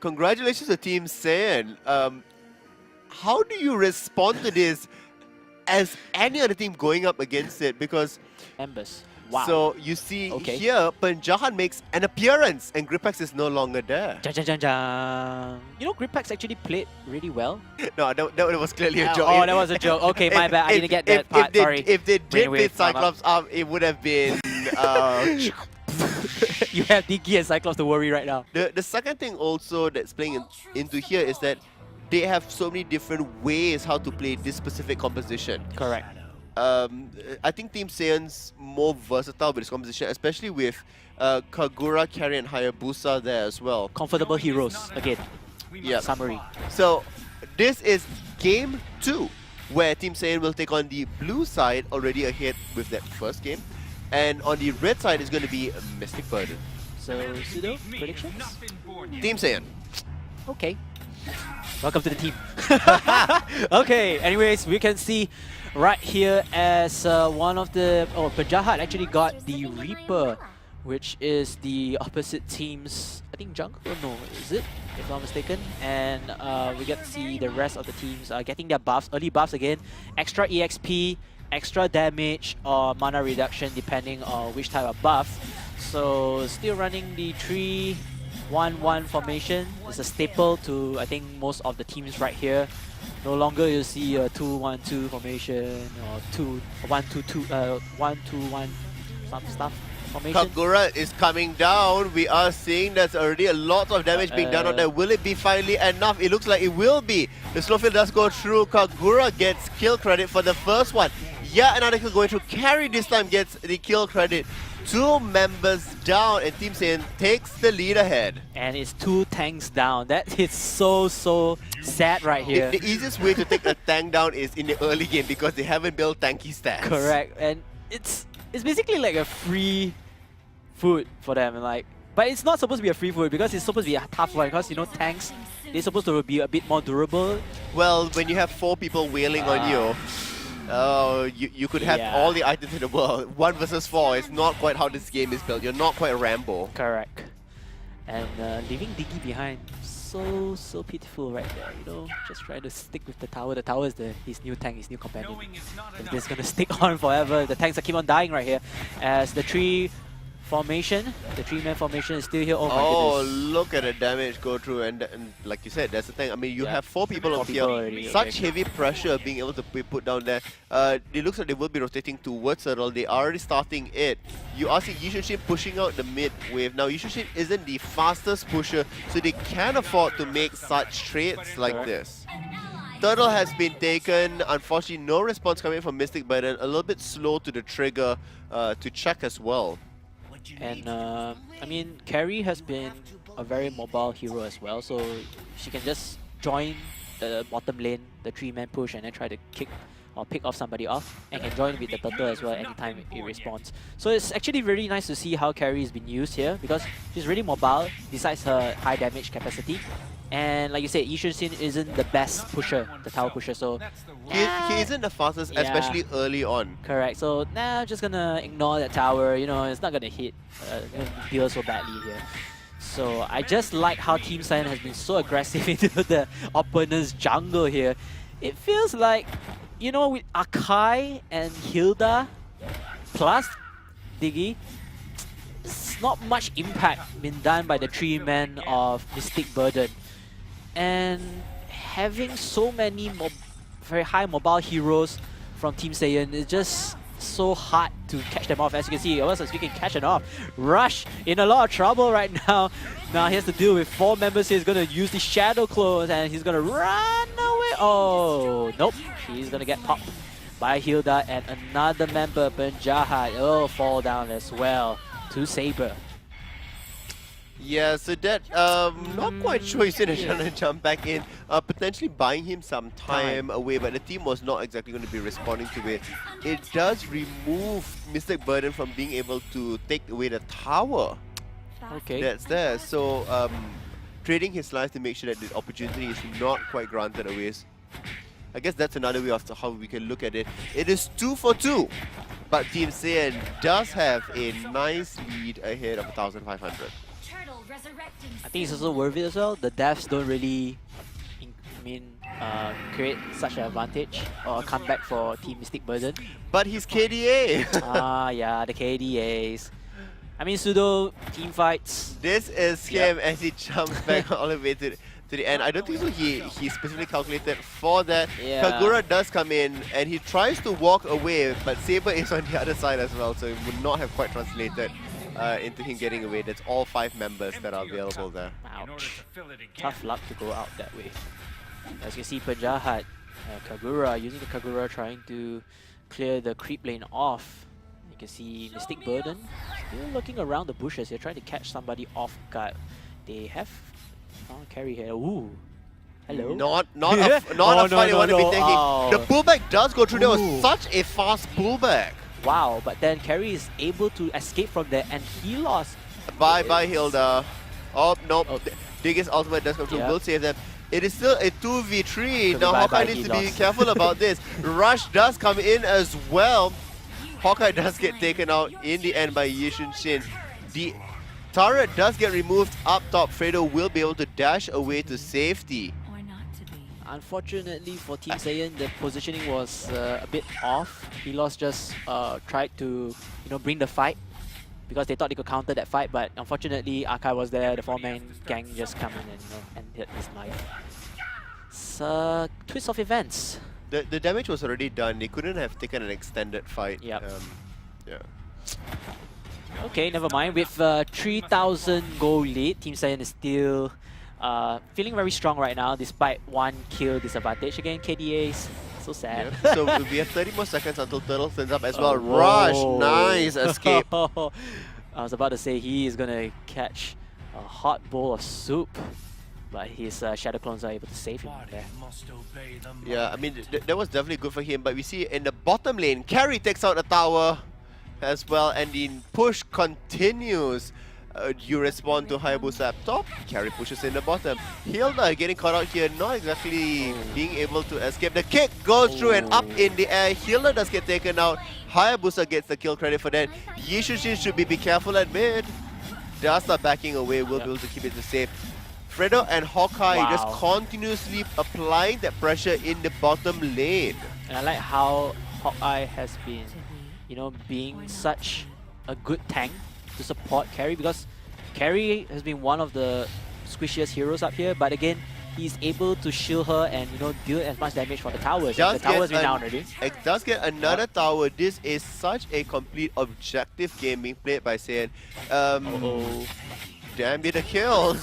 congratulations to Team SAIYAN. How do you respond to this as any other team going up against it? Because Members. Wow. so you see here, Penjahan makes an appearance and Gripex is no longer there. Jang, jang, jang, jang. You know, Gripex actually played really well. No, that was clearly a joke. Oh, that was a joke. Okay, my bad. I didn't get that part. Sorry. If they did Brainwave, beat Cyclops up, it would have been... You have Diggy and Cyclops to worry right now. The second thing also that's playing into here is that they have so many different ways how to play this specific composition. Correct. I think Team SAIYAN's more versatile with this composition, especially with Kagura, Carry, and Hayabusa there as well. Comfortable heroes again. Yeah. Summary. So this is game 2, where Team SAIYAN will take on the blue side, already ahead with that first game, and on the red side is going to be Mystic Burden. So, pseudo predictions? Team SAIYAN. Okay. Welcome to the team. Okay, anyways, we can see right here as one of the... Oh, Penjahat actually got the Reaper, which is the opposite team's, I think, jungle? No, is it? If I'm not mistaken. And we get to see the rest of the teams getting their buffs, early buffs again. Extra EXP, extra damage, or mana reduction depending on which type of buff. So, still running the 3-1-1 formation. It's a staple to, I think, most of the teams right here. No longer you see a 2-1-2 formation or 1-2-2, 1-2-1 some stuff formation. Kagura is coming down. We are seeing there's already a lot of damage being done on there. Will it be finally enough? It looks like it will be. The slow field does go through. Kagura gets kill credit for the first one. Yeah, another kill going through. Carry this time gets the kill credit. 2 members down, and Team SAIYAN takes the lead ahead. And it's 2 tanks down. That is so sad right here. The easiest way to take a tank down is in the early game because they haven't built tanky stats. Correct, and it's basically like a free food for them. Like, but it's not supposed to be a free food because it's supposed to be a tough one. Because you know tanks, they're supposed to be a bit more durable. Well, when you have 4 people wailing on you. Oh, you could have all the items in the world. 1 versus 4 is not quite how this game is built. You're not quite Rambo. Correct. And leaving Diggy behind, so pitiful right there. You know, just trying to stick with the tower. The tower is his new tank, his new companion. If this is gonna stick on forever, the tanks are keep on dying right here. As the 3 formation, the 3-man formation is still here. Oh my goodness. Look at the damage go through, and like you said, that's the thing. I mean, you have 4 people up here. Such heavy pressure being able to be put down there. It looks like they will be rotating towards Turtle. They are already starting it. You are seeing Yushin pushing out the mid wave. Now, Yushin isn't the fastest pusher, so they can afford to make such trades like this. Turtle has been taken. Unfortunately, no response coming from Mystic Burden. A little bit slow to the trigger to check as well. And I mean, Carrie has been a very mobile hero as well, so she can just join the bottom lane, the 3-man push, and then try to kick or pick off somebody off, and can join with the turtle as well anytime it responds. So it's actually really nice to see how Carrie has been used here because she's really mobile besides her high damage capacity. And like you said, Yushin isn't the best pusher, the tower pusher, so... He isn't the fastest, especially early on. Correct, so I'm just gonna ignore that tower, you know, it's not gonna hit, deal so badly here. So I just like how Team SAIYAN has been so aggressive into the opponent's jungle here. It feels like, you know, with Akai and Hilda plus Diggy, it's not much impact been done by the 3-man of Mystic Burden. And having so many very high mobile heroes from Team SAIYAN is just so hard to catch them off. As you can see, also speaking, catch it off. Rush in a lot of trouble right now. Now he has to deal with 4 members here. He's going to use the Shadow Clone and he's going to run away. Oh, nope. He's going to get popped by Hilda and another member, Penjahat. Oh, fall down as well to Saber. Yeah, so that, not quite sure he's going to jump back in, potentially buying him some time away, but the team was not exactly going to be responding to it. It does remove Mystic Burden from being able to take away the tower that's there. So, trading his life to make sure that the opportunity is not quite granted away. I guess that's another way of how we can look at it. It is 2 for 2, but Team SAIYAN does have a nice lead ahead of 1,500. I think it's also worth it as well. The deaths don't really, create such an advantage or a comeback for Team Mystic Burden. But he's KDA. Yeah, the KDAs. I mean, pseudo team fights. This is him as he jumps back all the way to the end. I don't think so he specifically calculated for that. Yeah. Kagura does come in and he tries to walk away, but Saber is on the other side as well, so it would not have quite translated into him getting away. That's all 5 members that are available there. Ouch. Tough luck to go out that way. As you can see, Pajahat, Kagura, using the Kagura trying to clear the creep lane off. You can see Mystic Burden still looking around the bushes here, trying to catch somebody off guard. They have found carry here. Ooh. Hello. Not a fight you want to be taking. Oh. The pullback does go through. There was Ooh. such a fast pullback. Wow, but then Carry is able to escape from there and he lost. Bye Hilda. Oh, no. Diggy's ultimate does come through. Will save them. It is still a 2v3. Now Hawkeye needs to be careful about this. Rush does come in as well. Hawkeye does get taken out in the end by Yishun Shin. The turret does get removed up top. Fredo will be able to dash away to safety. Unfortunately for Team SAIYAN, the positioning was a bit off. Helos just tried to bring the fight because they thought they could counter that fight, but unfortunately Akai was there, the 4-man gang just come in and hit his life. It's a twist of events. The damage was already done. They couldn't have taken an extended fight. Yep. Yeah. Okay, never mind. With 3,000 goal lead, Team SAIYAN is still feeling very strong right now despite 1 kill disadvantage. Again, KDAs. So sad. Yep. So we have 30 more seconds until Turtle turns up as well. Rush! Nice escape. I was about to say he is gonna catch a hot bowl of soup, but his Shadow Clones are able to save him there. Yeah, I mean, that was definitely good for him, but we see in the bottom lane, Carry takes out a tower as well, and the push continues. You respond to Hayabusa up top, Carry pushes in the bottom. Hilda getting caught out here, not exactly being able to escape. The kick goes through and up in the air. Hilda does get taken out. Hayabusa gets the kill credit for that. Yishushin should be careful at mid. Does start backing away, will be able to keep it safe. Fredo and Hawkeye just continuously applying that pressure in the bottom lane. And I like how Hawkeye has been, being such a good tank to support Carry, because Carry has been one of the squishiest heroes up here, but again, he's able to shield her and deal as much damage for the towers. The towers been down already. It does get another tower. This is such a complete objective game being played by SAIYAN. Damn it, the kills.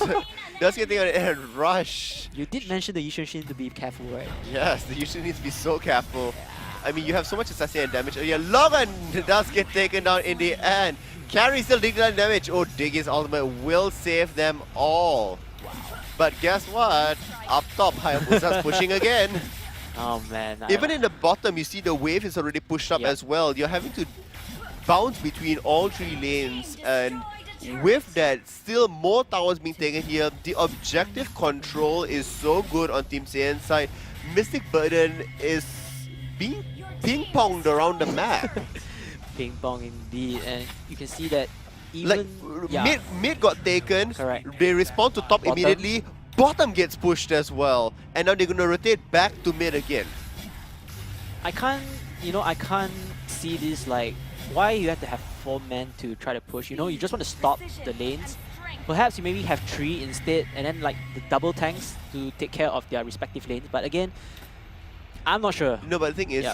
Does get taken out and Rush. You did mention the Yishun Shin to be careful, right? Yes, the Yishun needs to be so careful. I mean, you have so much assassin and damage. Yeah, Logan does get taken down in the end. Carry still taking down damage. Oh, Diggy's ultimate will save them all. Wow. But guess what? Up top, Hayabusa's pushing again. Oh man. Even in the bottom, you see the wave is already pushed up as well. You're having to bounce between all 3 lanes, and with that, still more towers being taken here. The objective control is so good on Team SAIYAN's side. Mystic Burden is being ping-ponged around the map. Ping pong indeed, and you can see that even mid got taken. Correct. They respond to top immediately. Bottom gets pushed as well, and now they're gonna rotate back to mid again. I can't see this, like, why you have to have 4 men to try to push. You just want to stop the lanes. Perhaps you maybe have 3 instead, and then like the double tanks to take care of their respective lanes. But again, I'm not sure. No, but the thing is,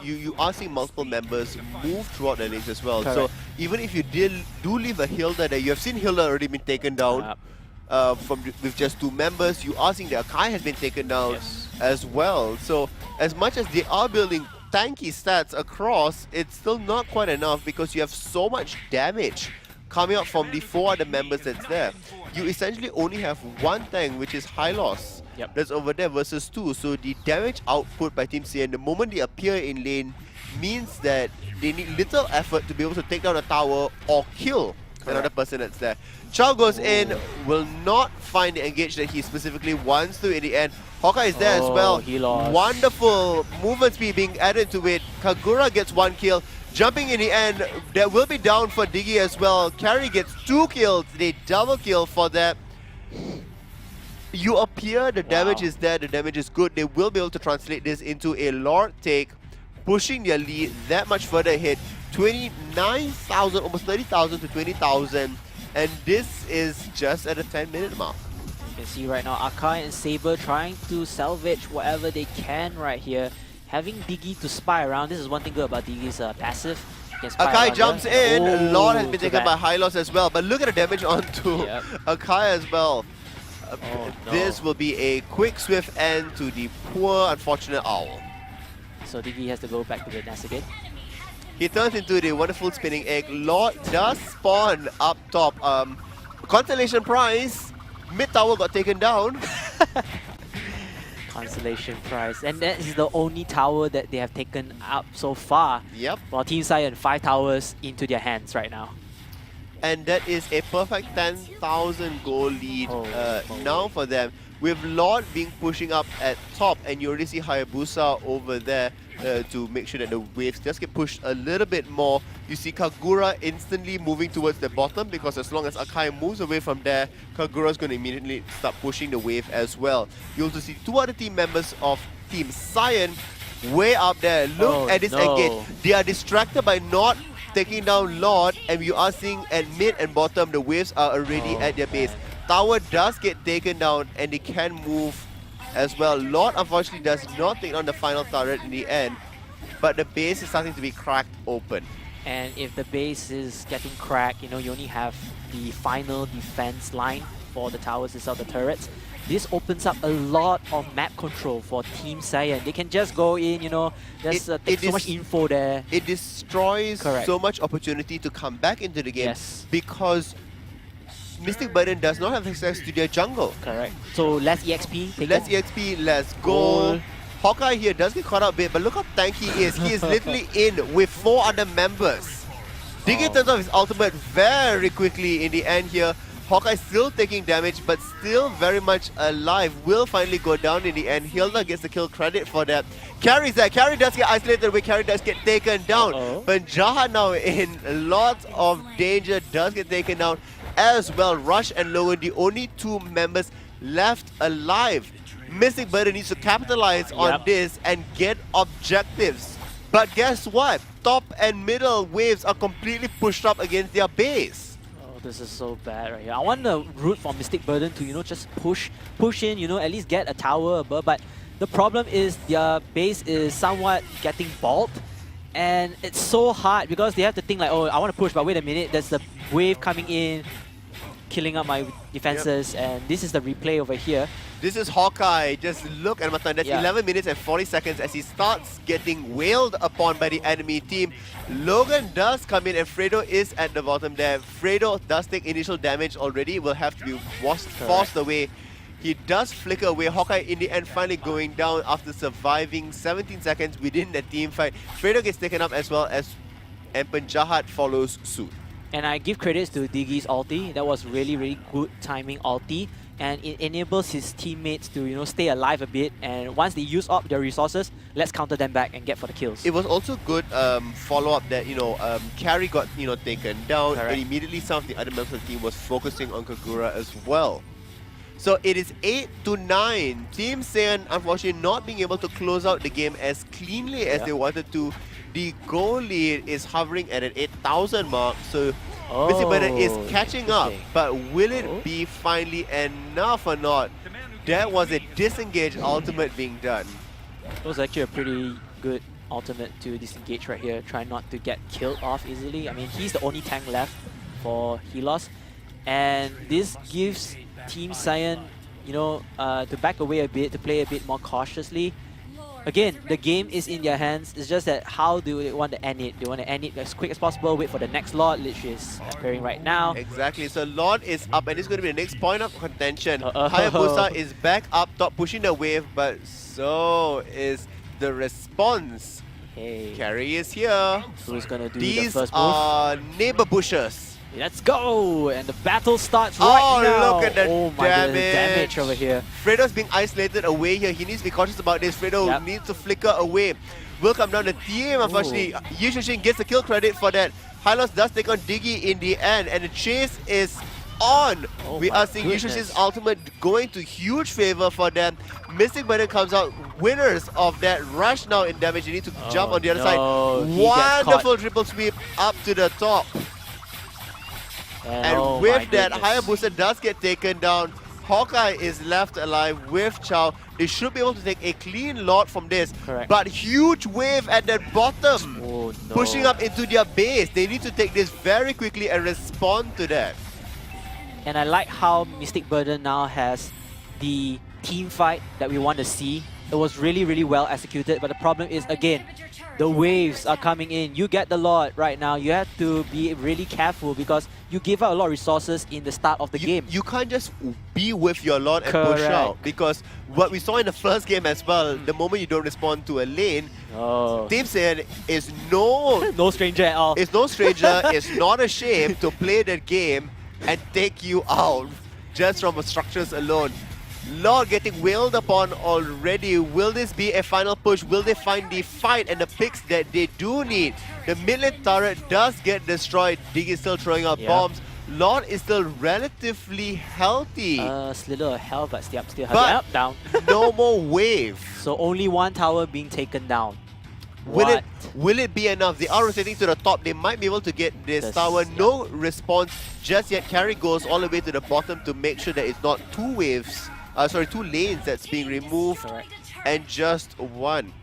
you are seeing multiple members move throughout the lanes as well. Correct. So even if you do leave a Hilda there, you have seen Hilda already been taken down with just 2 members. You are seeing that Akai has been taken down as well. So as much as they are building tanky stats across, it's still not quite enough because you have so much damage coming out from the 4 other members that's there. You essentially only have 1 tank, which is Hylos. That's over there versus 2. So the damage output by Team SAIYAN, the moment they appear in lane, means that they need little effort to be able to take down a tower or kill another person that's there. Chow goes in, will not find the engage that he specifically wants to in the end. Hawkeye is there as well. He lost. Wonderful movement speed being added to it. Kagura gets 1 kill. Jumping in the end, that will be down for Diggy as well. Carry gets 2 kills, they double kill for that. You appear, the damage is there, the damage is good. They will be able to translate this into a Lord take, pushing their lead that much further ahead. 29,000, almost 30,000 to 20,000. And this is just at the 10-minute mark. You can see right now Akai and Saber trying to salvage whatever they can right here. Having Diggy to spy around, this is one thing good about Diggy's passive. Akai jumps in, Oh, Lord has been too taken bad. by Hylos as well, but look at the damage onto Yep. Akai as well. Oh, no. This will be a quick, swift end to the poor, unfortunate Owl. So Diggy has to go back to the nest again. He turns into the wonderful spinning egg. Lord does spawn up top. Constellation prize. Mid tower got taken down. Consolation prize. And that is the only tower that they have taken up so far. Yep. While Team SAIYAN 5 towers into their hands right now. And that is a perfect 10,000 goal lead now for them. With Lord being pushing up at top, and you already see Hayabusa over there to make sure that the waves just get pushed a little bit more. You see Kagura instantly moving towards the bottom, because as long as Akai moves away from there, Kagura is going to immediately start pushing the wave as well. You also see 2 other team members of Team SAIYAN way up there. Look at this engage. They are distracted by not taking down Lord, and you are seeing at mid and bottom the waves are already at their base. Tower does get taken down and they can move as well. Lord unfortunately does not take on the final turret in the end, but the base is starting to be cracked open. And if the base is getting cracked, you know, you only have the final defense line for the towers itself, the turrets. This opens up a lot of map control for Team SAIYAN. They can just go in, you know, just take so much info there. It destroys so much opportunity to come back into the game because Mystic Burden does not have access to their jungle. Correct. So less EXP. Less EXP, less gold. Hawkeye here does get caught out a bit, but look how tanky he is. He is literally in with 4 other members. Diggy turns off his ultimate very quickly in the end here. Hawkeye still taking damage, but still very much alive. Will finally go down in the end. Hilda gets the kill credit for that. Carry's there. Carry does get isolated away. Carry does get taken down. But Jaha now in lots of danger, does get taken down as well. Rush and Logan, the only 2 members left alive. Mystic Burden needs to capitalize on this and get objectives. But guess what? Top and middle waves are completely pushed up against their base. This is so bad right here. I want the route for Mystic Burden to, you know, just push in, you know, at least get a tower above. But the problem is their base is somewhat getting bulked. And it's so hard because they have to think like, oh, I want to push, but wait a minute, there's the wave coming in, killing up my defenses. And this is the replay over here. This is Hawkeye. Just look at Matan. That's 11 minutes and 40 seconds as he starts getting wailed upon by the enemy team. Logan does come in and Fredo is at the bottom there. Fredo does take initial damage already. Will have to be forced away. He does flicker away. Hawkeye in the end finally going down after surviving 17 seconds within the team fight. Fredo gets taken up as well as Empen Jahat follows suit. And I give credits to Diggy's ulti. That was really, really good timing ulti. And it enables his teammates to, you know, stay alive a bit. And once they use up their resources, let's counter them back and get for the kills. It was also good follow-up that, you know, Carry got, you know, taken down. And immediately some of the other members of the team was focusing on Kagura as well. So it is 8-9. Team SAIYAN unfortunately not being able to close out the game as cleanly as they wanted to. The goal lead is hovering at an 8,000 mark. So Mystic Burden is catching up, but will it be finally enough or not? That was a disengage ultimate being done. It was actually a pretty good ultimate to disengage right here. Try not to get killed off easily. I mean, he's the only tank left for Helos. And this gives Team SAIYAN, you know, to back away a bit, to play a bit more cautiously. Again, the game is in their hands. It's just that how do they want to end it? They want to end it as quick as possible, wait for the next Lord, which is appearing right now. Exactly, so Lord is up and it's going to be the next point of contention. Hayabusa is back up top pushing the wave, but so is the response. Hey. Carry is here. Who's going to do the first move? These are neighbor bushes. Let's go! And the battle starts right now. Look at the damage over here. Fredo's being isolated away here. He needs to be cautious about this. Fredo needs to flicker away. will come down. The team, unfortunately, Yushin gets the kill credit for that. Hylos does take on Diggy in the end, and the chase is on. We are seeing Yushin's ultimate going to huge favor for them. Mystic Burden comes out winners of that rush now in damage. You need to jump on the other side. Wonderful triple sweep up to the top. And with that, Hayabusa does get taken down. Hawkeye is left alive with Chow. They should be able to take a clean lot from this. Correct. But huge wave at the bottom, pushing up into their base. They need to take this very quickly and respond to that. And I like how Mystic Burden now has the team fight that we want to see. It was really, really well executed, but the problem is, again, the waves are coming in. You get the lot right now. You have to be really careful because you give out a lot of resources in the start of the game. You can't just be with your lot and push out, because what we saw in the first game as well, the moment you don't respond to a lane, Team SAIYAN is no stranger at all. It's no stranger, it's not ashamed to play that game and take you out just from the structures alone. Lord getting wailed upon already. Will this be a final push? Will they find the fight and the picks that they do need? The mid-lane turret does get destroyed. Dig is still throwing out bombs. Lord is still relatively healthy. Slither of hell, but still have it down. No more wave. So only one tower being taken down. Will it be enough? They are rotating to the top. They might be able to get this tower. No response just yet. Carry goes all the way to the bottom to make sure that it's not two waves. Two lanes that's being removed, and just one.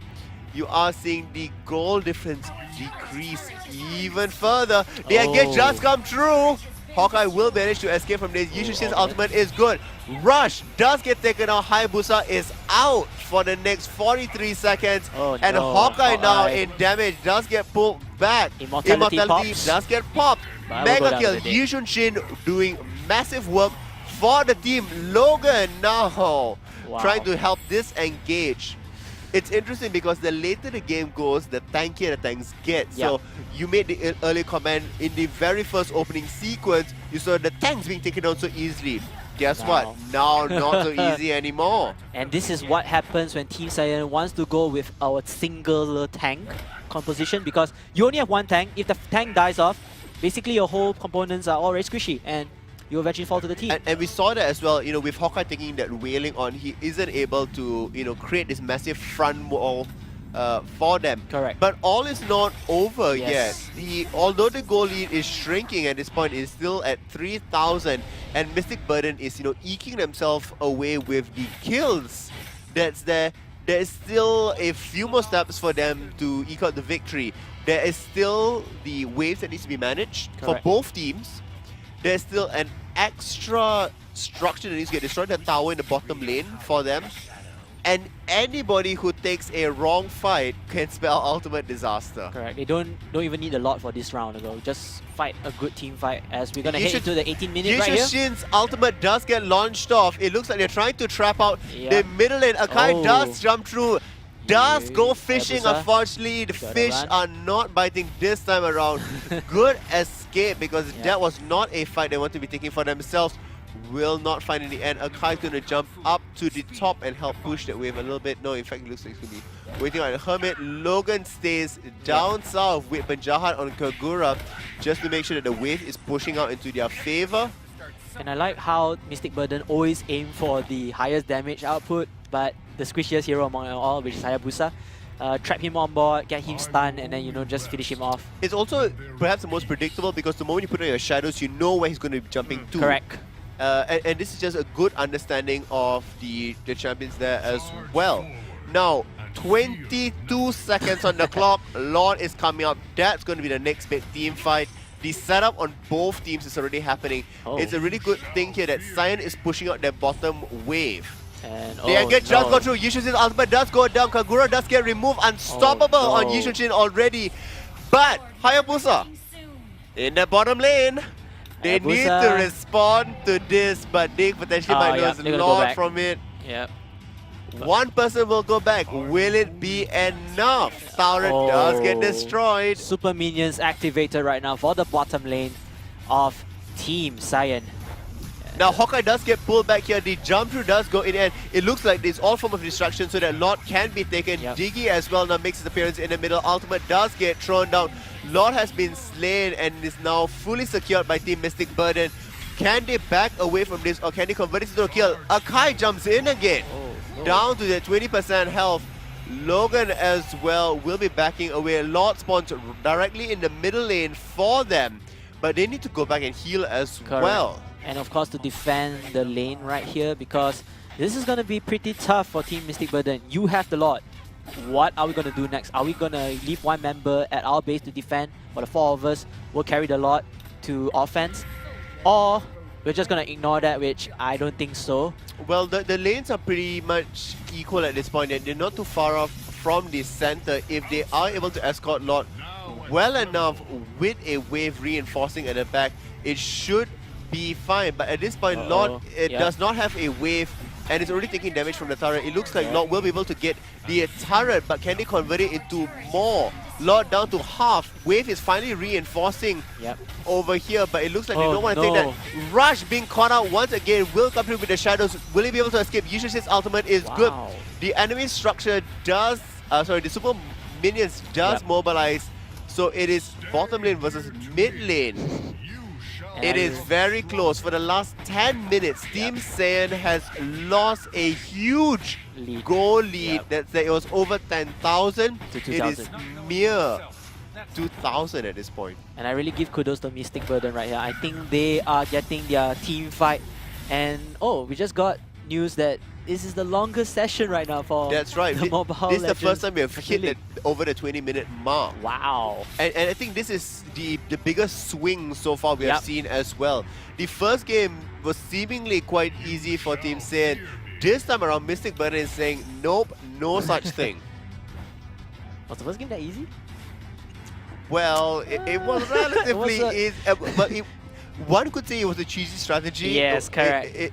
You are seeing the goal difference decrease even further. The engage just come true. Hawkeye will manage to escape from this. Yushin's ultimate is good. Rush does get taken out. Hayabusa is out for the next 43 seconds. And Hawkeye now in damage does get pulled back. Immortality does get popped. Mega kill. Yushin doing massive work for the team. Logan now trying to help this engage. It's interesting because the later the game goes, the tankier the tanks get. So you made the early comment in the very first opening sequence, you saw the tanks being taken down so easily. Guess what? Now not so easy anymore. And this is what happens when Team SAIYAN wants to go with our single tank composition, because you only have one tank. If the tank dies off, basically your whole components are already squishy and you eventually fall to the team. And we saw that as well, with Hawkeye taking that wailing on, he isn't able to, create this massive front wall for them. Correct. But all is not over yet. Although the goal lead is shrinking at this point, it's still at 3,000, and Mystic Burden is, eking themselves away with the kills that's there. There is still a few more steps for them to eke out the victory. There is still the waves that needs to be managed for both teams. There's still an extra structure that needs to get destroyed, the tower in the bottom lane for them. And anybody who takes a wrong fight can spell ultimate disaster. Correct. They don't even need a lot for this round ago. Just fight a good team fight as we're gonna head into the 18-minute right here. Yushin's ultimate does get launched off. It looks like they're trying to trap out the middle lane. Akai does jump through. Does go fishing, unfortunately. The fish are not biting this time around. Good escape, because that was not a fight they want to be taking for themselves. Will not find in the end. Akai's going to jump up to the top and help push that wave a little bit. No, in fact, it looks like he's going to be waiting on the Hermit. Logan stays down south with Penjahat on Kagura just to make sure that the wave is pushing out into their favor. And I like how Mystic Burden always aim for the highest damage output, but the squishiest hero among them all, which is Hayabusa, trap him on board, get him stunned, and then just finish him off. It's also perhaps the most predictable, because the moment you put on your shadows, you know where he's going to be jumping to. Correct. And this is just a good understanding of the champions there as well. Now, 22 seconds on the clock. Lord is coming up. That's going to be the next big team fight. The setup on both teams is already happening. It's a really good thing here that SAIYAN is pushing out their bottom wave. And the engage just go through. Yushin's ultimate does go down. Kagura does get removed. Unstoppable on Yushin already. But Hayabusa in the bottom lane. They need to respond to this, but they potentially might lose a lot from it. Yep. One person will go back. Will it be enough? Turret does get destroyed. Super minions activated right now for the bottom lane of Team SAIYAN. Now Hawkeye does get pulled back here, the jump through does go in and it looks like there's all form of distraction so that Lord can be taken. Yep. Diggy as well now makes his appearance in the middle. Ultimate does get thrown down. Lord has been slain and is now fully secured by Team Mystic Burden. Can they back away from this or can they convert it into a kill? Akai jumps in again. Oh. Down to the 20% health. Logan as well will be backing away. Lord spawns directly in the middle lane for them. But they need to go back and heal as Correct. well. And of course to defend the lane right here, because this is going to be pretty tough for Team Mystic Burden. You have the Lord. What are we going to do next? Are we going to leave one member at our base to defend, or the four of us will carry the Lord to offense? Or we're just going to ignore that, which I don't think so. Well, the lanes are pretty much equal at this point and they're not too far off from the center. If they are able to escort Lord well enough with a wave reinforcing at the back, it should be fine. But at this point, Lord does not have a wave and it's already taking damage from the turret. It looks like Lord will be able to get the turret, but can they convert it into more? Lord down to half. Wave is finally reinforcing over here, but it looks like they don't want to take that. Rush being caught out once again will come through with the shadows. Will he be able to escape? Yushishi's ultimate is good. The enemy structure does, the super minions does mobilize. So it is bottom lane versus mid lane. It is very close. For the last 10 minutes, Team SAIYAN has lost a huge goal lead. That it was over 10,000. It is mere 2,000 at this point. And I really give kudos to Mystic Burden right here. I think they are getting their team fight. And we just got news that this is the longest session right now for That's right. the Mobile This is the Legends first time we have hit over the 20-minute mark. Wow. And I think this is the biggest swing so far we have seen as well. The first game was seemingly quite easy for Team SAIYAN. This time around, Mystic Burden is saying, nope, no such thing. Was the first game that easy? Well, it was relatively easy. But one could say it was a cheesy strategy. Yes, correct.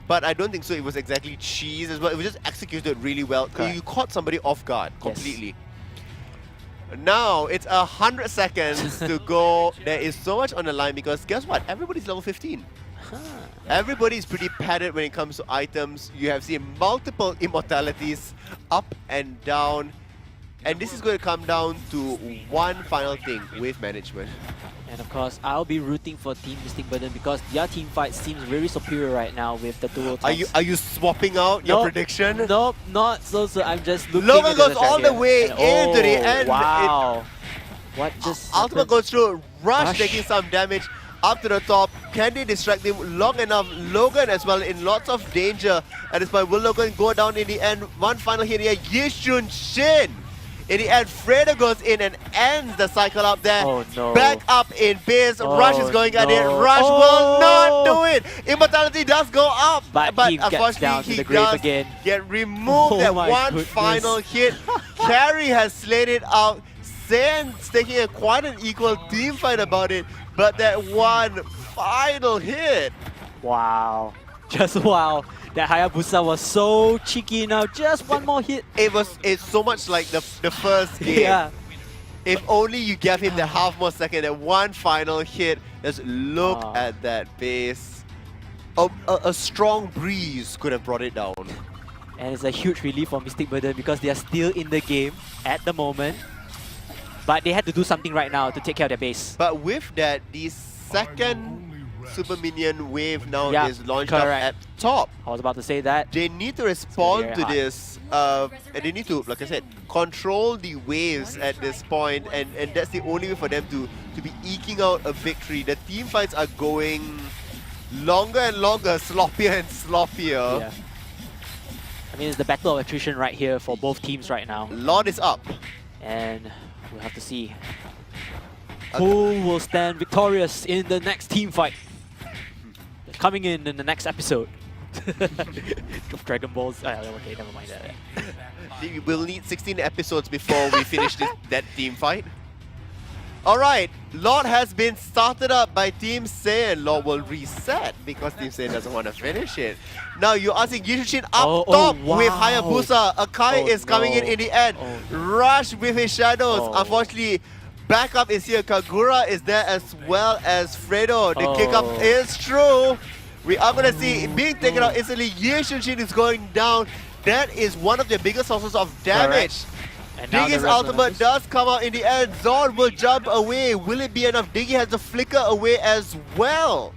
But I don't think so. It was exactly cheese as well. It was just executed really well. Correct. You caught somebody off guard completely. Now it's 100 seconds to go. There is so much on the line because guess what? Everybody's level 15. Everybody is pretty padded when it comes to items. You have seen multiple immortalities up and down. And this is going to come down to one final thing with management. And of course, I'll be rooting for Team Mystic Burden because their team fight seems very superior right now with the dual tanks. Are you swapping out your prediction? Nope, not so. I'm just looking Logan at goes all the way into the end. Wow. What just Ultimate goes through. Rush taking some damage up to the top. Can they distract him long enough? Logan as well in lots of danger at this point. Will Logan go down in the end? One final hit here. Yishun Shin. In the end, Fredo goes in and ends the cycle up there. Oh no. Back up in base. Rush is going at it. Rush will not do it. Immortality does go up. But he gets down to the grave again. Get removed. That one final hit. Carry has slayed it out. SAIYAN's taking quite an equal team fight about it. But that one final hit. Wow. Just wow. That Hayabusa was so cheeky now. Just one more hit. It's so much like the first game. If only you gave him the half more second, that one final hit. Just look at that base. A strong breeze could have brought it down. And it's a huge relief for Mystic Burden because they are still in the game at the moment. But they had to do something right now to take care of their base. But with that, the second Super Minion wave now is launched up at top. I was about to say that. They need to respond to this. And they need to, like I said, control the waves at this point, and that's the only way for them to be eking out a victory. The team fights are going longer and longer, sloppier and sloppier. Yeah. I mean, it's the battle of attrition right here for both teams right now. Lord is up. And we'll have to see who will stand victorious in the next team fight. Coming in the next episode of Dragon Balls. Okay, never mind that. We'll need 16 episodes before we finish that team fight. Alright, Lord has been started up by Team SAIYAN. Lord will reset because Team SAIYAN doesn't want to finish it. Now you're asking Yushin up top with Hayabusa. Akai is coming in the end. Rush with his shadows. Unfortunately, backup is here. Kagura is there as well as Fredo. The kick up is true. We are going to see it being taken out instantly. Ye Shin is going down. That is one of their biggest sources of damage. Diggy's ultimate does come out in the end. Zord will jump away. Will it be enough? Diggy has the flicker away as well.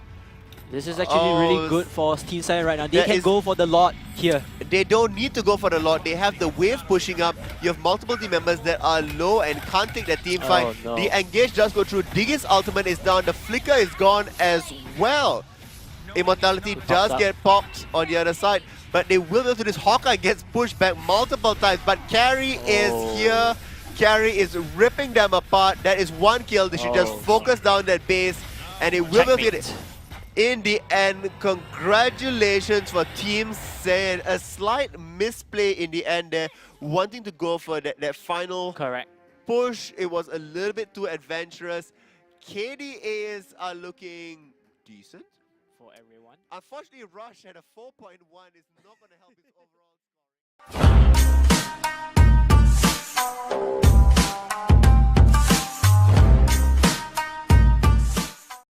This is actually really good for Team SAIYAN right now. They can go for the lot here. They don't need to go for the lot. They have the wave pushing up. You have multiple team members that are low and can't take the team fight. No. The engage does go through. Diggy's ultimate is down. The flicker is gone as well. Immortality does get popped on the other side, but they will go to this. Hawkeye gets pushed back multiple times, but Carry is here. Carry is ripping them apart. That is one kill. They should just focus down that base, and it will get it. In the end, congratulations for Team SAIYAN. A slight misplay in the end there, wanting to go for that final push. It was a little bit too adventurous. KDAs are looking decent for everyone. Unfortunately, Rush had a 4.1. Is not going to help his overall score.